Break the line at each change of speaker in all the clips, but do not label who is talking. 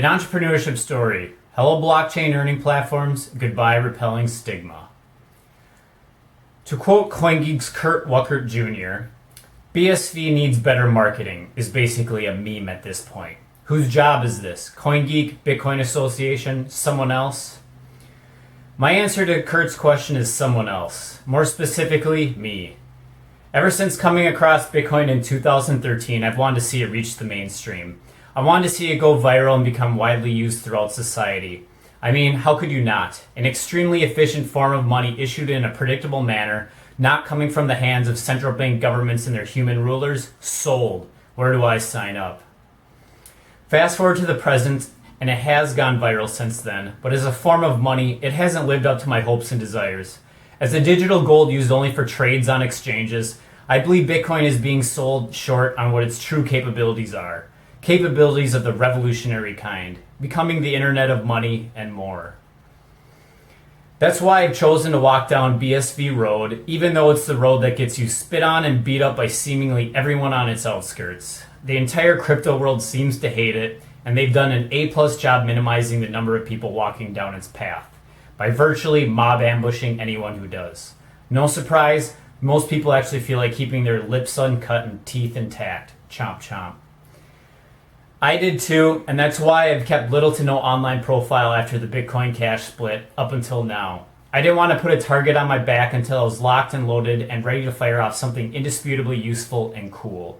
An entrepreneurship story. Hello blockchain earning platforms, goodbye repelling stigma. To quote CoinGeek's Kurt Wuckert Jr., BSV needs better marketing is basically a meme at this point. Whose job is this? CoinGeek, Bitcoin Association, someone else? My answer to Kurt's question is someone else. More specifically, me. Ever since coming across Bitcoin in 2013, I've wanted to see it reach the mainstream. I wanted to see it go viral and become widely used throughout society. I mean, how could you not? An extremely efficient form of money issued in a predictable manner, not coming from the hands of central bank governments and their human rulers, sold. Where do I sign up? Fast forward to the present, and it has gone viral since then, but as a form of money, it hasn't lived up to my hopes and desires. As a digital gold used only for trades on exchanges, I believe Bitcoin is being sold short on what its true capabilities are. Capabilities of the revolutionary kind, becoming the internet of money and more. That's why I've chosen to walk down BSV Road, even though it's the road that gets you spit on and beat up by seemingly everyone on its outskirts. The entire crypto world seems to hate it, and they've done an A+ job minimizing the number of people walking down its path, by virtually mob ambushing anyone who does. No surprise, most people actually feel like keeping their lips uncut and teeth intact. Chomp chomp. I did too, and that's why I've kept little to no online profile after the Bitcoin Cash split up until now. I didn't want to put a target on my back until I was locked and loaded and ready to fire off something indisputably useful and cool.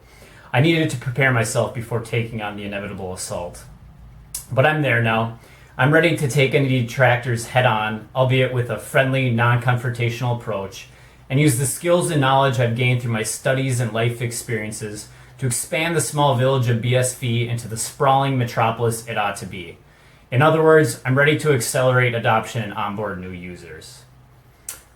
I needed to prepare myself before taking on the inevitable assault. But I'm there now. I'm ready to take any detractors head on, albeit with a friendly, non-confrontational approach, and use the skills and knowledge I've gained through my studies and life experiences to expand the small village of BSV into the sprawling metropolis it ought to be. In other words, I'm ready to accelerate adoption and onboard new users.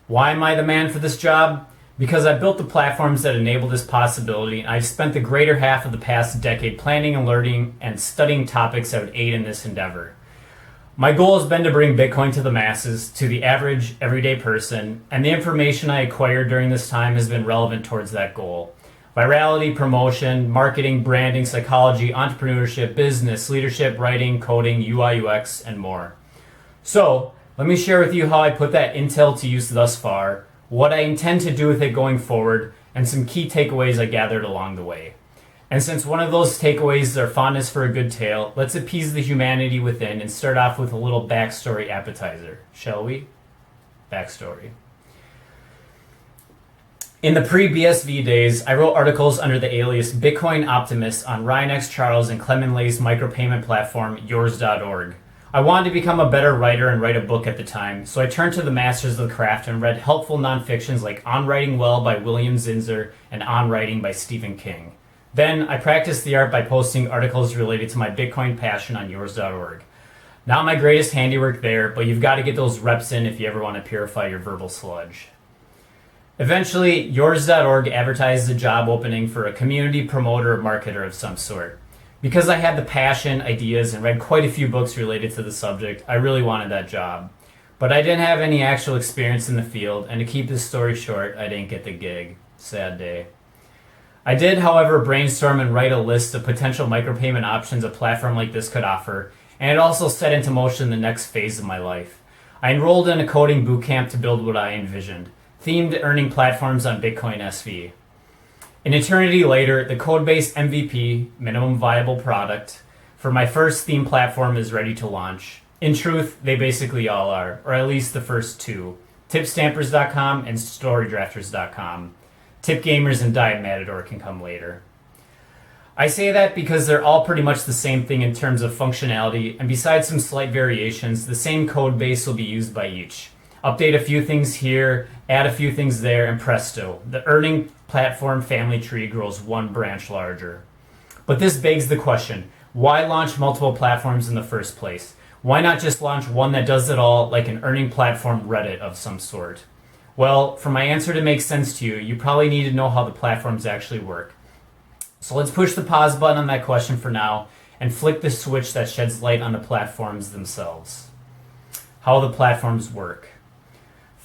Why am I the man for this job? Because I built the platforms that enable this possibility, and I've spent the greater half of the past decade planning and learning and studying topics that would aid in this endeavor. My goal has been to bring Bitcoin to the masses, to the average, everyday person, and the information I acquired during this time has been relevant towards that goal. Virality, promotion, marketing, branding, psychology, entrepreneurship, business, leadership, writing, coding, UI, UX, and more. So, let me share with you how I put that intel to use thus far, what I intend to do with it going forward, and some key takeaways I gathered along the way. And since one of those takeaways is our fondness for a good tale, let's appease the humanity within and start off with a little backstory appetizer, shall we? Backstory. In the pre-BSV days, I wrote articles under the alias Bitcoin Optimist on Ryan X. Charles and Clement Lay's micropayment platform, yours.org. I wanted to become a better writer and write a book at the time, so I turned to the masters of the craft and read helpful nonfictions like On Writing Well by William Zinsser and On Writing by Stephen King. Then, I practiced the art by posting articles related to my Bitcoin passion on yours.org. Not my greatest handiwork there, but you've got to get those reps in if you ever want to purify your verbal sludge. Eventually, yours.org advertised a job opening for a community promoter or marketer of some sort. Because I had the passion, ideas, and read quite a few books related to the subject, I really wanted that job. But I didn't have any actual experience in the field, and to keep this story short, I didn't get the gig. Sad day. I did, however, brainstorm and write a list of potential micropayment options a platform like this could offer, and it also set into motion the next phase of my life. I enrolled in a coding bootcamp to build what I envisioned. Themed earning platforms on Bitcoin SV. An eternity later, the code-based MVP, minimum viable product, for my first theme platform is ready to launch. In truth, they basically all are, or at least the first two. Tipstampers.com and Storydrafterscom. Tip Gamers and Diet Matador can come later. I say that because they're all pretty much the same thing in terms of functionality, and besides some slight variations, the same code base will be used by each. Update a few things here, add a few things there, and presto, the earning platform family tree grows one branch larger. But this begs the question, why launch multiple platforms in the first place? Why not just launch one that does it all, like an earning platform Reddit of some sort? Well, for my answer to make sense to you, you probably need to know how the platforms actually work. So let's push the pause button on that question for now and flick the switch that sheds light on the platforms themselves. How the platforms work.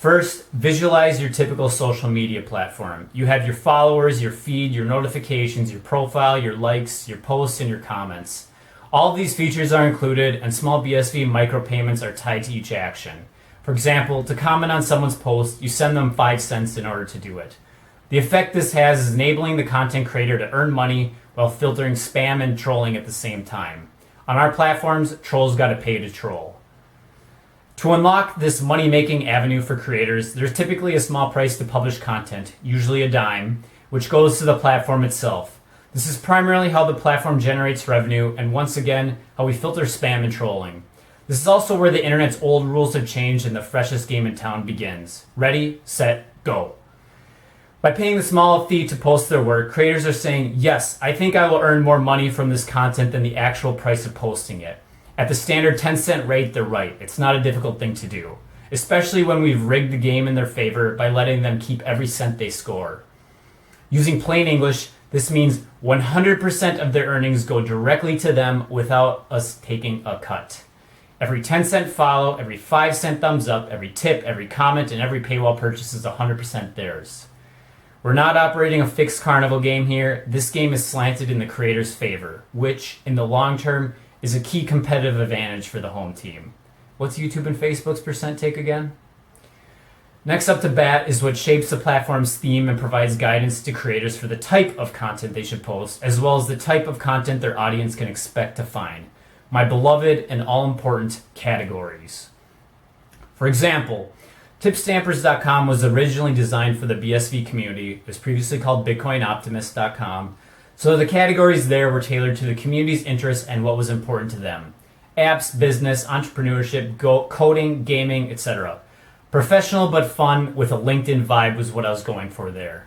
First, visualize your typical social media platform. You have your followers, your feed, your notifications, your profile, your likes, your posts, and your comments. All of these features are included, and small BSV micropayments are tied to each action. For example, to comment on someone's post, you send them 5 cents in order to do it. The effect this has is enabling the content creator to earn money while filtering spam and trolling at the same time. On our platforms, trolls gotta pay to troll. To unlock this money-making avenue for creators, there's typically a small price to publish content, usually a dime, which goes to the platform itself. This is primarily how the platform generates revenue, and once again, how we filter spam and trolling. This is also where the internet's old rules have changed and the freshest game in town begins. Ready, set, go. By paying the small fee to post their work, creators are saying, yes, I think I will earn more money from this content than the actual price of posting it. At the standard 10-cent rate, they're right. It's not a difficult thing to do, especially when we've rigged the game in their favor by letting them keep every cent they score. Using plain English, this means 100% of their earnings go directly to them without us taking a cut. Every 10-cent follow, every 5-cent thumbs up, every tip, every comment, and every paywall purchase is 100% theirs. We're not operating a fixed carnival game here. This game is slanted in the creator's favor, which, in the long term, is a key competitive advantage for the home team. What's YouTube and Facebook's percent take again? Next up to bat is what shapes the platform's theme and provides guidance to creators for the type of content they should post, as well as the type of content their audience can expect to find. My beloved and all-important categories. For example, Tipstampers.com was originally designed for the BSV community. It was previously called BitcoinOptimist.com. So the categories there were tailored to the community's interests and what was important to them. Apps, business, entrepreneurship, coding, gaming, etc. Professional but fun with a LinkedIn vibe was what I was going for there.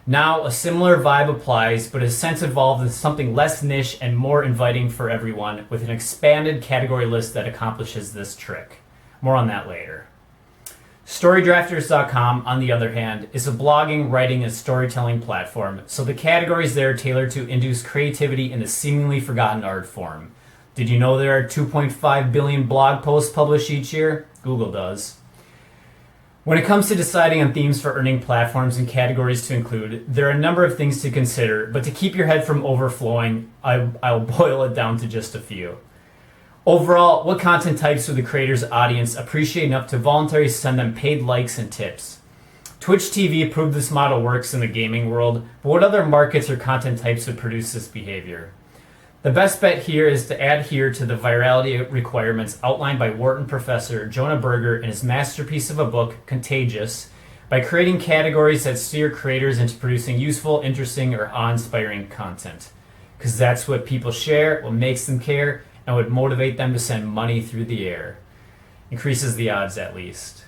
Now, a similar vibe applies, but has since evolved into something less niche and more inviting for everyone with an expanded category list that accomplishes this trick. More on that later. Storydrafterscom, on the other hand, is a blogging, writing, and storytelling platform, so the categories there are tailored to induce creativity in a seemingly forgotten art form. Did you know there are 2.5 billion blog posts published each year? Google does. When it comes to deciding on themes for earning platforms and categories to include, there are a number of things to consider, but to keep your head from overflowing, I'll boil it down to just a few. Overall, what content types would the creator's audience appreciate enough to voluntarily send them paid likes and tips? Twitch TV proved this model works in the gaming world, but what other markets or content types would produce this behavior? The best bet here is to adhere to the virality requirements outlined by Wharton professor Jonah Berger in his masterpiece of a book, Contagious, by creating categories that steer creators into producing useful, interesting, or awe-inspiring content. Because that's what people share, what makes them care, and would motivate them to send money through the air. Increases the odds, at least.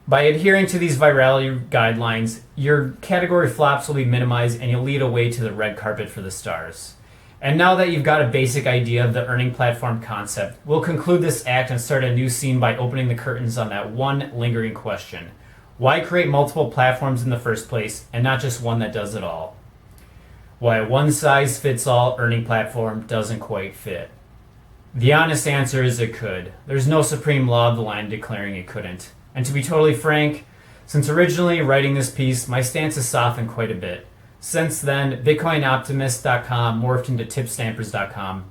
By adhering to these virality guidelines, your category flops will be minimized and you'll lead a way to the red carpet for the stars. And now that you've got a basic idea of the earning platform concept, we'll conclude this act and start a new scene by opening the curtains on that one lingering question. Why create multiple platforms in the first place and not just one that does it all? Why a one-size-fits-all earning platform doesn't quite fit. The honest answer is it could. There's no supreme law of the land declaring it couldn't. And to be totally frank, since originally writing this piece, my stance has softened quite a bit. Since then, BitcoinOptimist.com morphed into Tipstampers.com,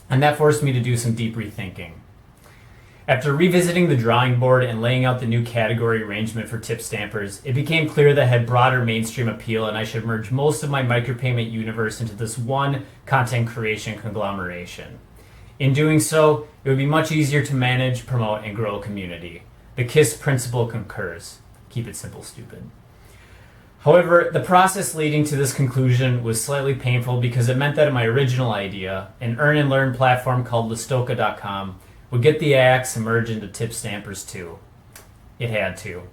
and that forced me to do some deep rethinking. After revisiting the drawing board and laying out the new category arrangement for Tipstampers, it became clear that I had broader mainstream appeal and I should merge most of my micropayment universe into this one content creation conglomeration. In doing so, it would be much easier to manage, promote, and grow a community. The KISS principle concurs. Keep it simple, stupid. However, the process leading to this conclusion was slightly painful because it meant that my original idea, an earn and learn platform called Listoka.com, would get the axe and merge into Tipstampers too. It had to.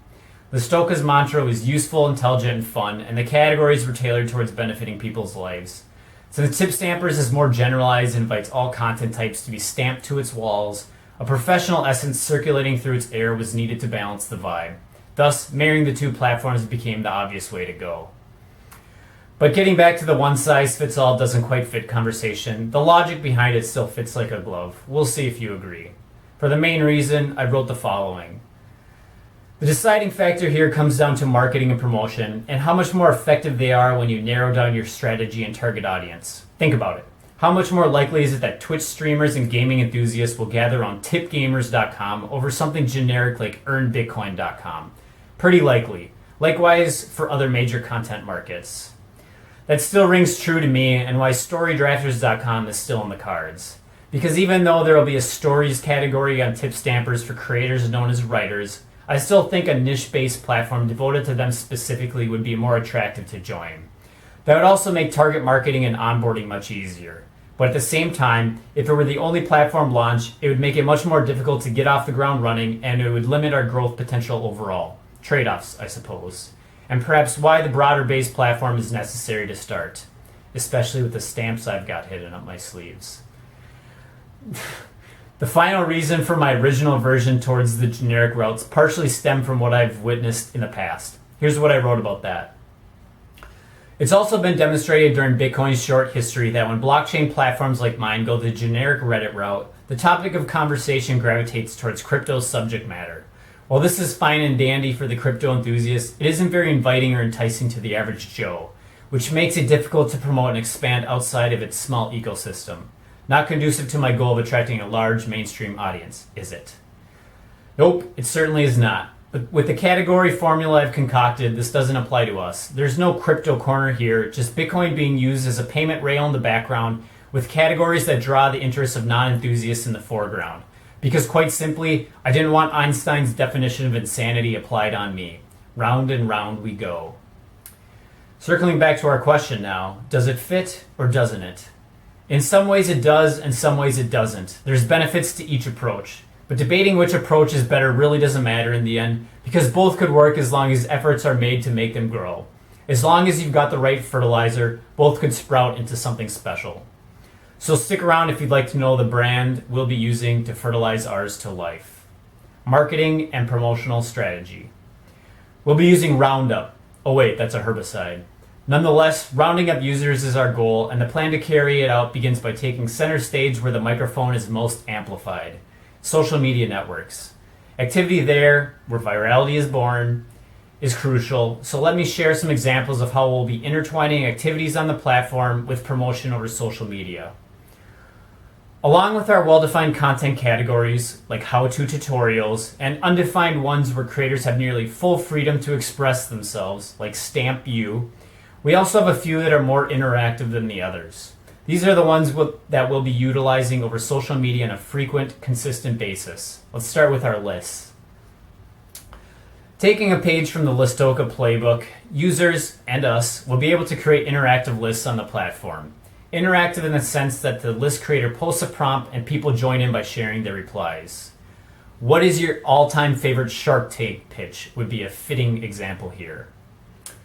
Listoka's mantra was useful, intelligent, and fun, and the categories were tailored towards benefiting people's lives. Since Tipstampers is more generalized and invites all content types to be stamped to its walls, a professional essence circulating through its air was needed to balance the vibe. Thus, marrying the two platforms became the obvious way to go. But getting back to the one-size-fits-all doesn't quite fit conversation, the logic behind it still fits like a glove. We'll see if you agree. For the main reason, I wrote the following. The deciding factor here comes down to marketing and promotion, and how much more effective they are when you narrow down your strategy and target audience. Think about it. How much more likely is it that Twitch streamers and gaming enthusiasts will gather on tipgamers.com over something generic like earnbitcoin.com? Pretty likely. Likewise for other major content markets. That still rings true to me, and why Storydrafters.com is still in the cards. Because even though there will be a stories category on tip stampers for creators known as writers, I still think a niche-based platform devoted to them specifically would be more attractive to join. That would also make target marketing and onboarding much easier. But at the same time, if it were the only platform launch, it would make it much more difficult to get off the ground running, and it would limit our growth potential overall. Trade-offs, I suppose. And perhaps why the broader-based platform is necessary to start, especially with the stamps I've got hidden up my sleeves. The final reason for my original version towards the generic routes partially stem from what I've witnessed in the past. Here's what I wrote about that. It's also been demonstrated during Bitcoin's short history that when blockchain platforms like mine go the generic Reddit route, the topic of conversation gravitates towards crypto's subject matter. While this is fine and dandy for the crypto enthusiast, it isn't very inviting or enticing to the average Joe, which makes it difficult to promote and expand outside of its small ecosystem. Not conducive to my goal of attracting a large mainstream audience, is it? Nope, it certainly is not. But with the category formula I've concocted, this doesn't apply to us. There's no crypto corner here, just Bitcoin being used as a payment rail in the background with categories that draw the interests of non-enthusiasts in the foreground. Because quite simply, I didn't want Einstein's definition of insanity applied on me. Round and round we go. Circling back to our question now, does it fit or doesn't it? In some ways it does, in some ways it doesn't. There's benefits to each approach. But debating which approach is better really doesn't matter in the end, because both could work as long as efforts are made to make them grow. As long as you've got the right fertilizer, both could sprout into something special. So stick around if you'd like to know the brand we'll be using to fertilize ours to life. Marketing and promotional strategy. We'll be using Roundup. Oh wait, that's a herbicide. Nonetheless, rounding up users is our goal, and the plan to carry it out begins by taking center stage where the microphone is most amplified. Social media networks. Activity there, where virality is born, is crucial, so let me share some examples of how we'll be intertwining activities on the platform with promotion over social media. Along with our well-defined content categories, like how-to tutorials, and undefined ones where creators have nearly full freedom to express themselves, like Stamp You, we also have a few that are more interactive than the others. These are the ones that we'll be utilizing over social media on a frequent, consistent basis. Let's start with our lists. Taking a page from the Listoka playbook, users and us will be able to create interactive lists on the platform. Interactive in the sense that the list creator posts a prompt and people join in by sharing their replies. What is your all-time favorite Shark Tank pitch would be a fitting example here.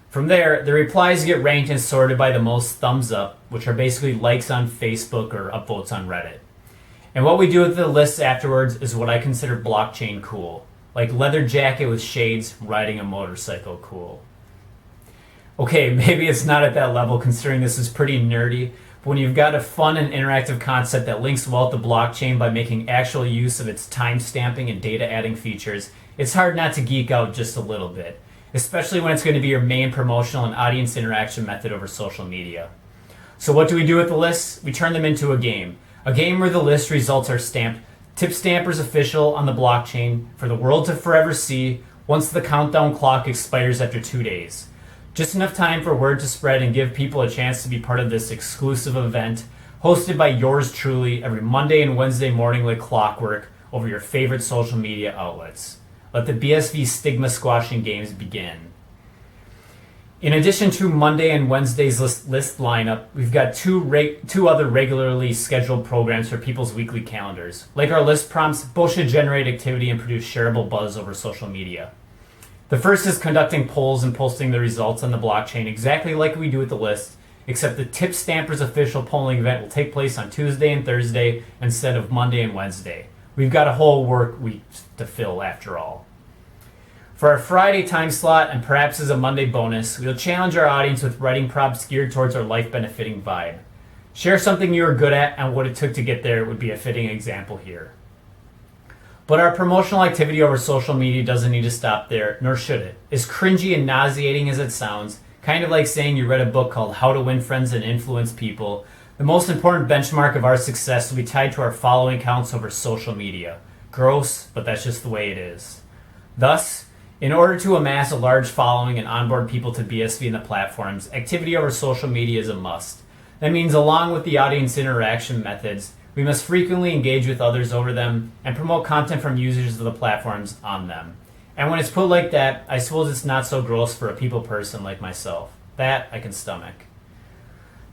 From there, the replies get ranked and sorted by the most thumbs up, which are basically likes on Facebook or upvotes on Reddit. And what we do with the lists afterwards is what I consider blockchain cool, like leather jacket with shades, riding a motorcycle cool. Okay, maybe it's not at that level considering this is pretty nerdy, but when you've got a fun and interactive concept that links well to blockchain by making actual use of its timestamping and data adding features, it's hard not to geek out just a little bit. Especially when it's going to be your main promotional and audience interaction method over social media. So what do we do with the lists? We turn them into a game where the list results are stamped Tip Stampers official on the blockchain for the world to forever see once the countdown clock expires after 2 days. Just enough time for word to spread and give people a chance to be part of this exclusive event hosted by yours truly every Monday and Wednesday morning like clockwork over your favorite social media outlets. Let the BSV Stigma squashing games begin. In addition to Monday and Wednesday's list lineup, we've got two other regularly scheduled programs for people's weekly calendars. Like our list prompts, both should generate activity and produce shareable buzz over social media. The first is conducting polls and posting the results on the blockchain exactly like we do with the list, except the Tip Stampers official polling event will take place on Tuesday and Thursday instead of Monday and Wednesday. We've got a whole work week to fill after all. For our Friday time slot, and perhaps as a Monday bonus, we'll challenge our audience with writing prompts geared towards our life-benefiting vibe. Share something you are good at and what it took to get there would be a fitting example here. But our promotional activity over social media doesn't need to stop there, nor should it. As cringy and nauseating as it sounds, kind of like saying you read a book called How to Win Friends and Influence People, The most important benchmark of our success will be tied to our following counts over social media. Gross, but that's just the way it is. Thus, in order to amass a large following and onboard people to BSV and the platforms, activity over social media is a must. That means along with the audience interaction methods, we must frequently engage with others over them and promote content from users of the platforms on them. And when it's put like that, I suppose it's not so gross for a people person like myself. That I can stomach.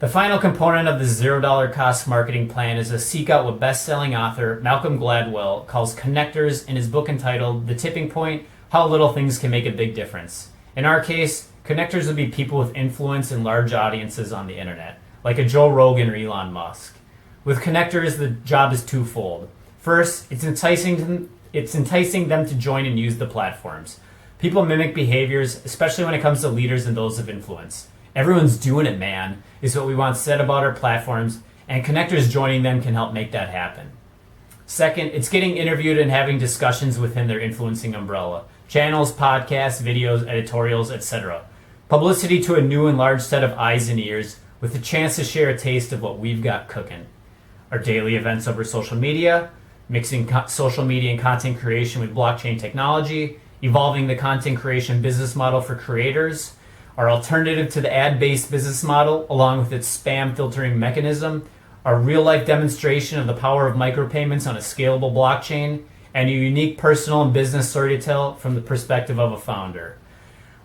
The final component of the $0 cost marketing plan is to seek out what best-selling author Malcolm Gladwell calls connectors in his book entitled The Tipping Point: How Little Things Can Make a Big Difference. In our case, connectors would be people with influence and large audiences on the internet, like a Joe Rogan or Elon Musk. With connectors, the job is twofold. First, it's enticing them to join and use the platforms. People mimic behaviors, especially when it comes to leaders and those of influence. Everyone's doing it, man, is what we want said about our platforms, and connectors joining them can help make that happen. Second, it's getting interviewed and having discussions within their influencing umbrella. Channels, podcasts, videos, editorials, etc. Publicity to a new and large set of eyes and ears with a chance to share a taste of what we've got cooking. Our daily events over social media, mixing social media and content creation with blockchain technology, evolving the content creation business model for creators, our alternative to the ad-based business model along with its spam filtering mechanism, our real-life demonstration of the power of micropayments on a scalable blockchain, and a unique personal and business story to tell from the perspective of a founder.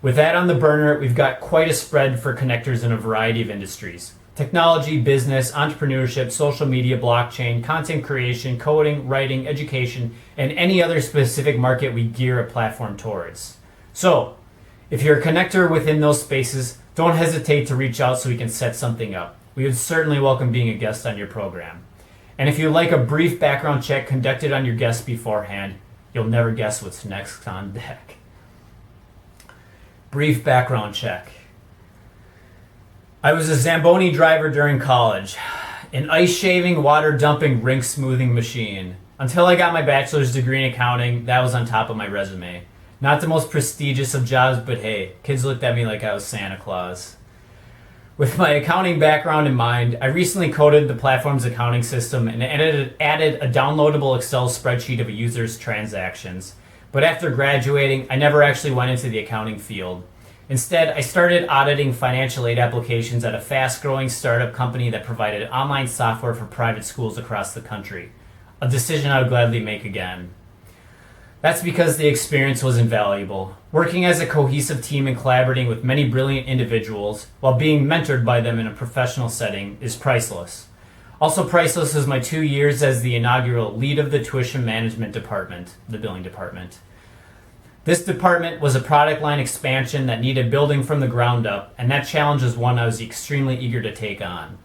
With that on the burner, we've got quite a spread for connectors in a variety of industries. Technology, business, entrepreneurship, social media, blockchain, content creation, coding, writing, education, and any other specific market we gear a platform towards. So, if you're a connector within those spaces, don't hesitate to reach out so we can set something up. We would certainly welcome being a guest on your program. And if you'd like a brief background check conducted on your guest beforehand, you'll never guess what's next on deck. Brief background check. I was a Zamboni driver during college, an ice shaving, water dumping, rink smoothing machine. Until I got my bachelor's degree in accounting, that was on top of my resume. Not the most prestigious of jobs, but hey, kids looked at me like I was Santa Claus. With my accounting background in mind, I recently coded the platform's accounting system and added a downloadable Excel spreadsheet of a user's transactions. But after graduating, I never actually went into the accounting field. Instead, I started auditing financial aid applications at a fast-growing startup company that provided online software for private schools across the country. A decision I would gladly make again. That's because the experience was invaluable. Working as a cohesive team and collaborating with many brilliant individuals while being mentored by them in a professional setting is priceless. Also priceless is my 2 years as the inaugural lead of the tuition management department, the billing department. This department was a product line expansion that needed building from the ground up, and that challenge was one I was extremely eager to take on.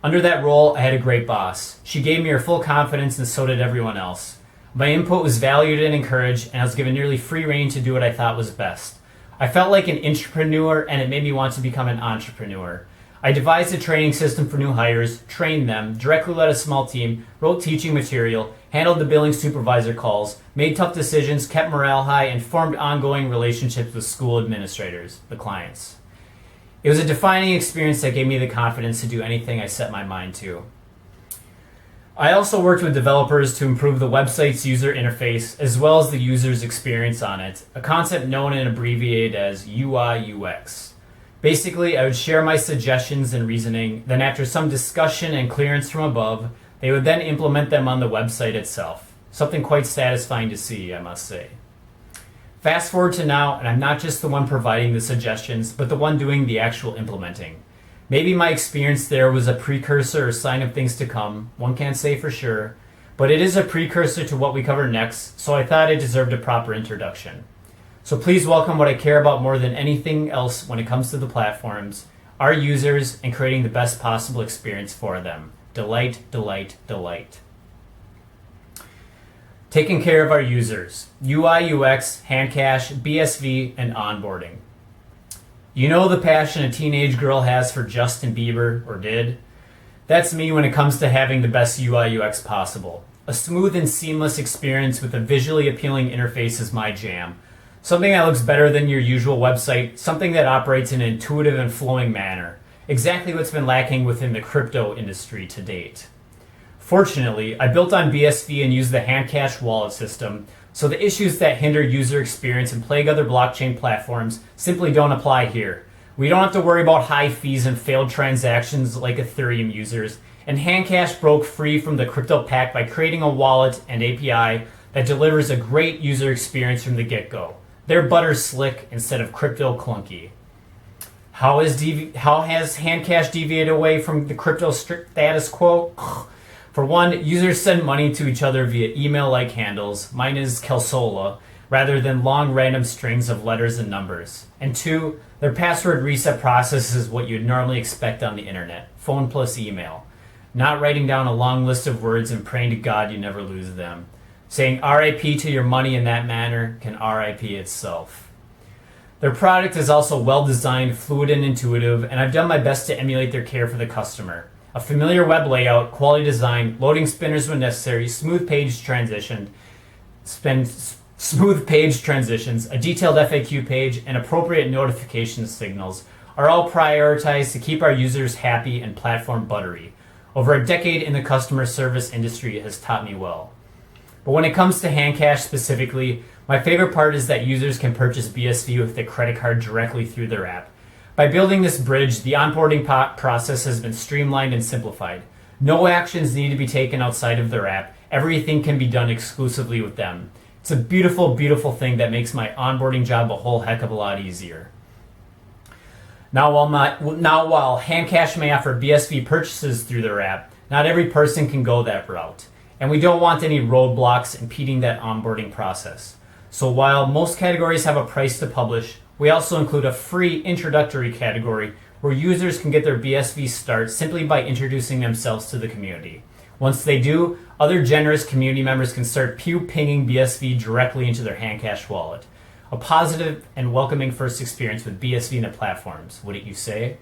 Under that role, I had a great boss. She gave me her full confidence, and so did everyone else. My input was valued and encouraged, and I was given nearly free rein to do what I thought was best. I felt like an intrapreneur, and it made me want to become an entrepreneur. I devised a training system for new hires, trained them, directly led a small team, wrote teaching material, handled the billing supervisor calls, made tough decisions, kept morale high, and formed ongoing relationships with school administrators, the clients. It was a defining experience that gave me the confidence to do anything I set my mind to. I also worked with developers to improve the website's user interface as well as the user's experience on it, a concept known and abbreviated as UI/UX. Basically, I would share my suggestions and reasoning, then after some discussion and clearance from above, they would then implement them on the website itself. Something quite satisfying to see, I must say. Fast forward to now, and I'm not just the one providing the suggestions, but the one doing the actual implementing. Maybe my experience there was a precursor or sign of things to come, one can't say for sure, but it is a precursor to what we cover next, so I thought it deserved a proper introduction. So please welcome what I care about more than anything else when it comes to the platforms, our users, and creating the best possible experience for them. Delight, delight, delight. Taking care of our users. UI, UX, HandCash, BSV, and onboarding. You know the passion a teenage girl has for Justin Bieber, or did? That's me when it comes to having the best UI, UX possible. A smooth and seamless experience with a visually appealing interface is my jam. Something that looks better than your usual website, something that operates in an intuitive and flowing manner. exactly what's been lacking within the crypto industry to date. Fortunately, I built on BSV and used the HandCash wallet system, so the issues that hinder user experience and plague other blockchain platforms simply don't apply here. We don't have to worry about high fees and failed transactions like Ethereum users, and HandCash broke free from the crypto pack by creating a wallet and API that delivers a great user experience from the get-go. They're butter slick instead of crypto clunky. How has HandCash deviated away from the crypto status quo? For one, users send money to each other via email-like handles, mine is Kelsola, rather than long random strings of letters and numbers. And two, their password reset process is what you'd normally expect on the internet, phone plus email. Not writing down a long list of words and praying to God you never lose them. Saying RIP to your money in that manner can RIP itself. Their product is also well-designed, fluid, and intuitive, and I've done my best to emulate their care for the customer. A familiar web layout, quality design, loading spinners when necessary, smooth page transitions, a detailed FAQ page, and appropriate notification signals are all prioritized to keep our users happy and platform buttery. Over a decade in the customer service industry has taught me well. But when it comes to HandCash specifically, my favorite part is that users can purchase BSV with their credit card directly through their app. By building this bridge, the onboarding process has been streamlined and simplified. No actions need to be taken outside of their app. Everything can be done exclusively with them. It's a beautiful, beautiful thing that makes my onboarding job a whole heck of a lot easier. Now, while HandCash may offer BSV purchases through their app, not every person can go that route. And we don't want any roadblocks impeding that onboarding process. So while most categories have a price to publish, we also include a free introductory category where users can get their BSV start simply by introducing themselves to the community. Once they do, other generous community members can start pinging BSV directly into their HandCash wallet. A positive and welcoming first experience with BSV and the platforms, wouldn't you say?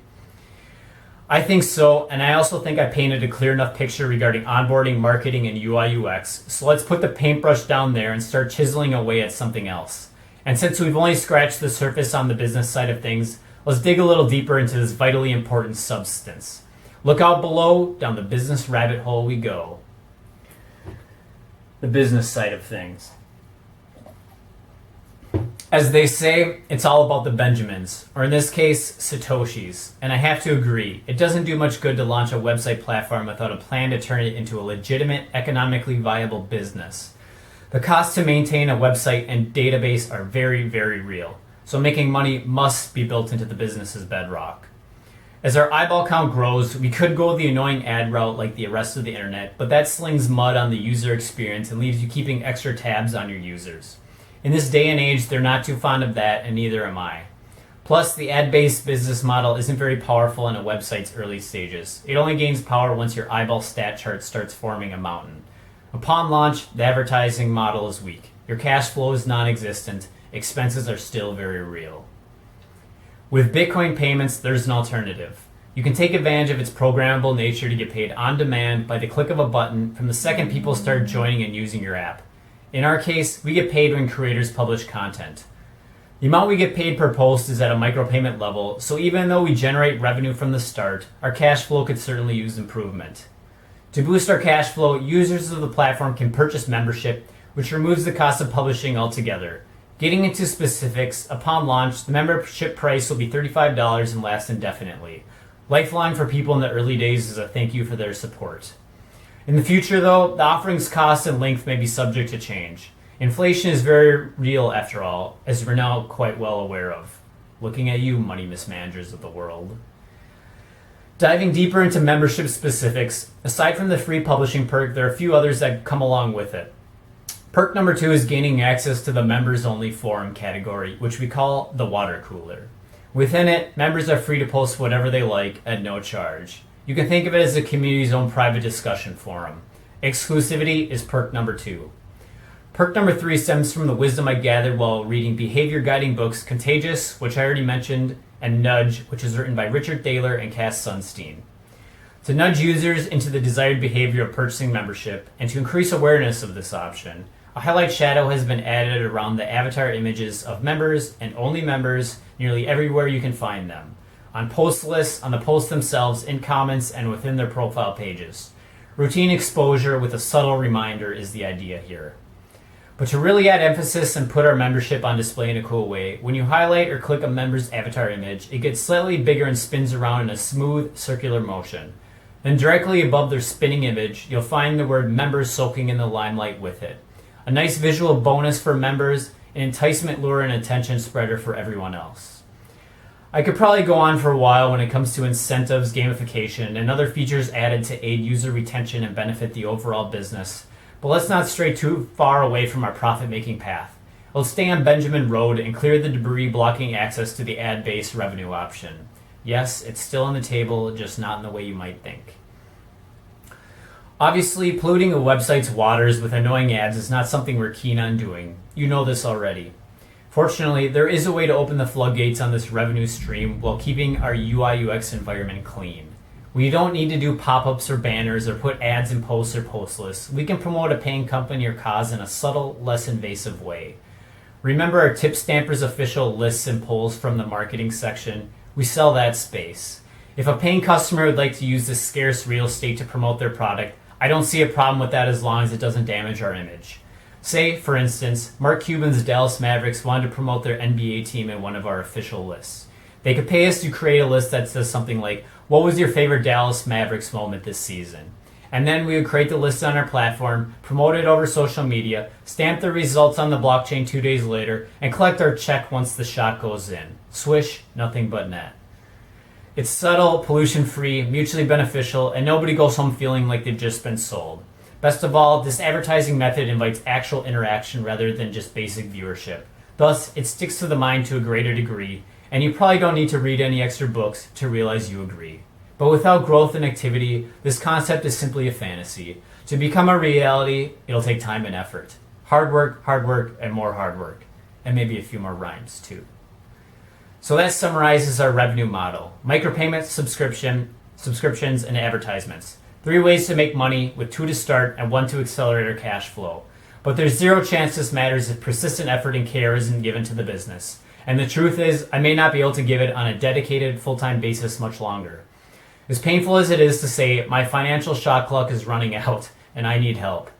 I think so, and I also think I painted a clear enough picture regarding onboarding, marketing, and UI UX. So let's put the paintbrush down there and start chiseling away at something else. And since we've only scratched the surface on the business side of things, let's dig a little deeper into this vitally important substance. Look out below, down the business rabbit hole we go. The business side of things. As they say, it's all about the Benjamins, or in this case, Satoshis. And I have to agree, it doesn't do much good to launch a website platform without a plan to turn it into a legitimate, economically viable business. The costs to maintain a website and database are very, very real. So making money must be built into the business's bedrock. As our eyeball count grows, we could go the annoying ad route like the rest of the internet, but that slings mud on the user experience and leaves you keeping extra tabs on your users. In this day and age, they're not too fond of that, and neither am I. Plus, the ad-based business model isn't very powerful in a website's early stages. It only gains power once your eyeball stat chart starts forming a mountain. Upon launch, the advertising model is weak. Your cash flow is non-existent. Expenses are still very real. With Bitcoin payments, there's an alternative. You can take advantage of its programmable nature to get paid on demand by the click of a button from the second people start joining and using your app. In our case, we get paid when creators publish content. The amount we get paid per post is at a micropayment level, so even though we generate revenue from the start, our cash flow could certainly use improvement. To boost our cash flow, users of the platform can purchase membership, which removes the cost of publishing altogether. Getting into specifics, upon launch, the membership price will be $35 and last indefinitely. Lifelong for people in the early days is a thank you for their support. In the future, though, the offering's cost and length may be subject to change. Inflation is very real, after all, as we're now quite well aware of. Looking at you, money mismanagers of the world. Diving deeper into membership specifics, aside from the free publishing perk, there are a few others that come along with it. Perk number 2 is gaining access to the members-only forum category, which we call the water cooler. Within it, members are free to post whatever they like at no charge. You can think of it as the community's own private discussion forum. Exclusivity is perk number 2. Perk number 3 stems from the wisdom I gathered while reading behavior guiding books Contagious, which I already mentioned, and Nudge, which is written by Richard Thaler and Cass Sunstein. To nudge users into the desired behavior of purchasing membership, and to increase awareness of this option, a highlight shadow has been added around the avatar images of members and only members nearly everywhere you can find them. on post lists, on the posts themselves, in comments, and within their profile pages. Routine exposure with a subtle reminder is the idea here. But to really add emphasis and put our membership on display in a cool way, when you highlight or click a member's avatar image, it gets slightly bigger and spins around in a smooth, circular motion. Then directly above their spinning image, you'll find the word members soaking in the limelight with it. A nice visual bonus for members, an enticement lure and attention spreader for everyone else. I could probably go on for a while when it comes to incentives, gamification, and other features added to aid user retention and benefit the overall business. But let's not stray too far away from our profit-making path. Let's stay on Benjamin Road and clear the debris blocking access to the ad-based revenue option. Yes, it's still on the table, just not in the way you might think. Obviously, polluting a website's waters with annoying ads is not something we're keen on doing. You know this already. Fortunately, there is a way to open the floodgates on this revenue stream while keeping our UI/UX environment clean. We don't need to do pop-ups or banners or put ads in posts or post lists. We can promote a paying company or cause in a subtle, less invasive way. Remember our Tip Stampers official lists and polls from the marketing section? We sell that space. If a paying customer would like to use this scarce real estate to promote their product, I don't see a problem with that as long as it doesn't damage our image. Say, for instance, Mark Cuban's Dallas Mavericks wanted to promote their NBA team in one of our official lists. They could pay us to create a list that says something like, what was your favorite Dallas Mavericks moment this season? And then we would create the list on our platform, promote it over social media, stamp the results on the blockchain 2 days later, and collect our check once the shot goes in. Swish, nothing but net. It's subtle, pollution-free, mutually beneficial, and nobody goes home feeling like they've just been sold. Best of all, this advertising method invites actual interaction rather than just basic viewership. Thus, it sticks to the mind to a greater degree, and you probably don't need to read any extra books to realize you agree. But without growth and activity, this concept is simply a fantasy. To become a reality, it'll take time and effort. Hard work, and more hard work. And maybe a few more rhymes, too. So that summarizes our revenue model. Micropayments, subscriptions, and advertisements. 3 ways to make money, with 2 to start and 1 to accelerate our cash flow. But there's zero chance this matters if persistent effort and care isn't given to the business. And the truth is, I may not be able to give it on a dedicated, full-time basis much longer. As painful as it is to say, my financial shot clock is running out, and I need help.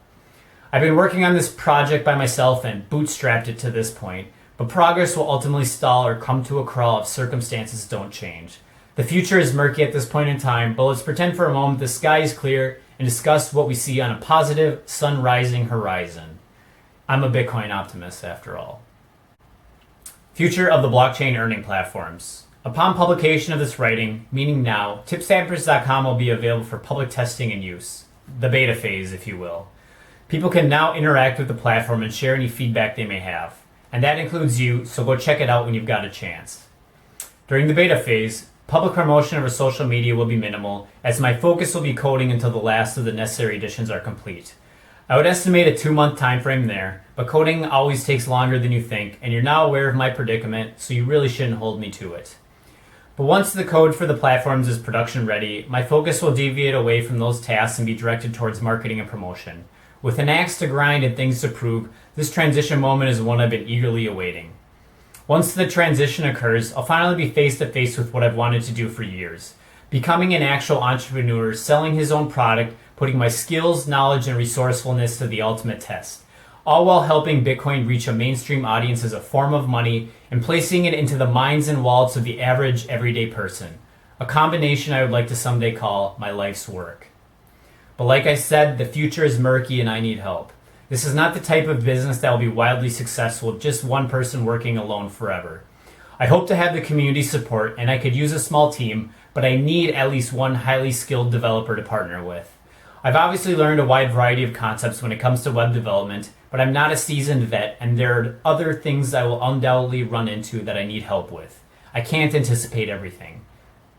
I've been working on this project by myself and bootstrapped it to this point, but progress will ultimately stall or come to a crawl if circumstances don't change. The future is murky at this point in time, but let's pretend for a moment the sky is clear and discuss what we see on a positive, sun-rising horizon. I'm a Bitcoin optimist, after all. Future of the blockchain earning platforms. Upon publication of this writing, meaning now, tipstampers.com will be available for public testing and use. The beta phase, if you will. People can now interact with the platform and share any feedback they may have. And that includes you, so go check it out when you've got a chance. During the beta phase, public promotion over social media will be minimal, as my focus will be coding until the last of the necessary additions are complete. I would estimate a 2-month time frame there, but coding always takes longer than you think, and you're now aware of my predicament, so you really shouldn't hold me to it. But once the code for the platforms is production ready, my focus will deviate away from those tasks and be directed towards marketing and promotion. With an axe to grind and things to prove, this transition moment is one I've been eagerly awaiting. Once the transition occurs, I'll finally be face to face with what I've wanted to do for years. Becoming an actual entrepreneur, selling his own product, putting my skills, knowledge, and resourcefulness to the ultimate test. All while helping Bitcoin reach a mainstream audience as a form of money and placing it into the minds and wallets of the average, everyday person. A combination I would like to someday call my life's work. But like I said, the future is murky and I need help. This is not the type of business that will be wildly successful with just one person working alone forever. I hope to have the community support and I could use a small team, but I need at least one highly skilled developer to partner with. I've obviously learned a wide variety of concepts when it comes to web development, but I'm not a seasoned vet and there are other things I will undoubtedly run into that I need help with. I can't anticipate everything.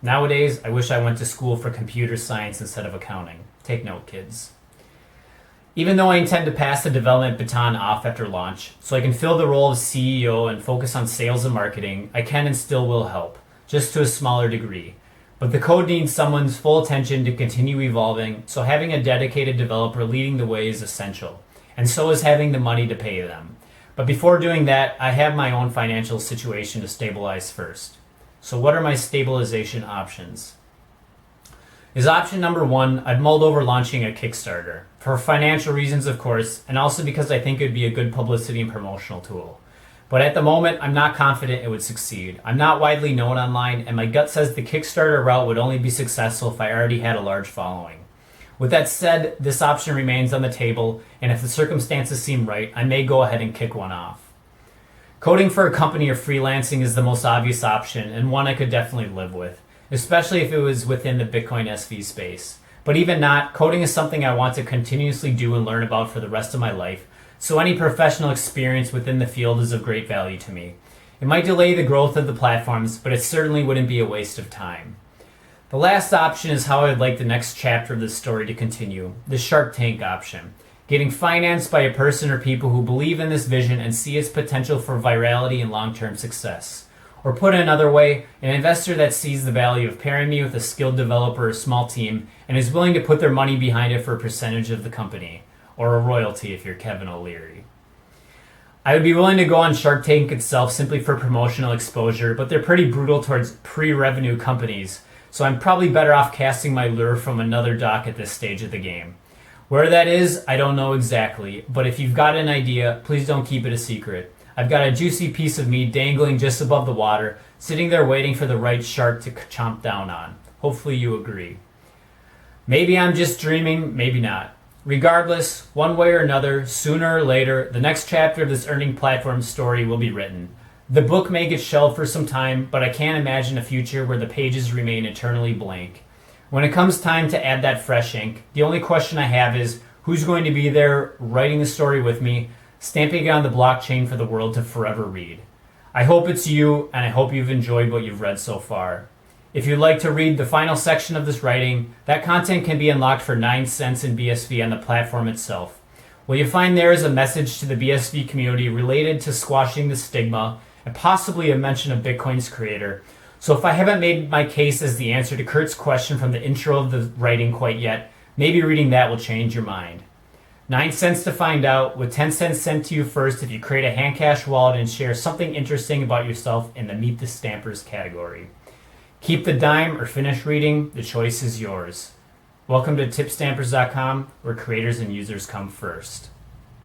Nowadays, I wish I went to school for computer science instead of accounting. Take note, kids. Even though I intend to pass the development baton off after launch, so I can fill the role of CEO and focus on sales and marketing, I can and still will help, just to a smaller degree. But the code needs someone's full attention to continue evolving, so having a dedicated developer leading the way is essential, and so is having the money to pay them. But before doing that, I have my own financial situation to stabilize first. So what are my stabilization options? Is option number one, I've mulled over launching a Kickstarter. For financial reasons, of course, and also because I think it would be a good publicity and promotional tool. But at the moment, I'm not confident it would succeed. I'm not widely known online, and my gut says the Kickstarter route would only be successful if I already had a large following. With that said, this option remains on the table, and if the circumstances seem right, I may go ahead and kick one off. Coding for a company or freelancing is the most obvious option, and one I could definitely live with, especially if it was within the Bitcoin SV space. But even not, coding is something I want to continuously do and learn about for the rest of my life, so any professional experience within the field is of great value to me. It might delay the growth of the platforms, but it certainly wouldn't be a waste of time. The last option is how I would like the next chapter of this story to continue, the Shark Tank option. Getting financed by a person or people who believe in this vision and see its potential for virality and long-term success. Or put another way, an investor that sees the value of pairing me with a skilled developer or small team and is willing to put their money behind it for a percentage of the company. Or a royalty if you're Kevin O'Leary. I would be willing to go on Shark Tank itself simply for promotional exposure, but they're pretty brutal towards pre-revenue companies, so I'm probably better off casting my lure from another dock at this stage of the game. Where that is, I don't know exactly, but if you've got an idea, please don't keep it a secret. I've got a juicy piece of meat dangling just above the water, sitting there waiting for the right shark to chomp down on. Hopefully you agree. Maybe I'm just dreaming, maybe not. Regardless, one way or another, sooner or later, the next chapter of this earning platform story will be written. The book may get shelved for some time, but I can't imagine a future where the pages remain eternally blank. When it comes time to add that fresh ink, the only question I have is, who's going to be there writing the story with me, stamping it on the blockchain for the world to forever read? I hope it's you, and I hope you've enjoyed what you've read so far. If you'd like to read the final section of this writing, that content can be unlocked for 9 cents in BSV on the platform itself. What you find there is a message to the BSV community related to squashing the stigma and possibly a mention of Bitcoin's creator. So if I haven't made my case as the answer to Kurt's question from the intro of the writing quite yet, maybe reading that will change your mind. 9 cents to find out, with 10 cents sent to you first if you create a HandCash wallet and share something interesting about yourself in the Meet the Stampers category. Keep the dime or finish reading, the choice is yours. Welcome to tipstampers.com, where creators and users come first.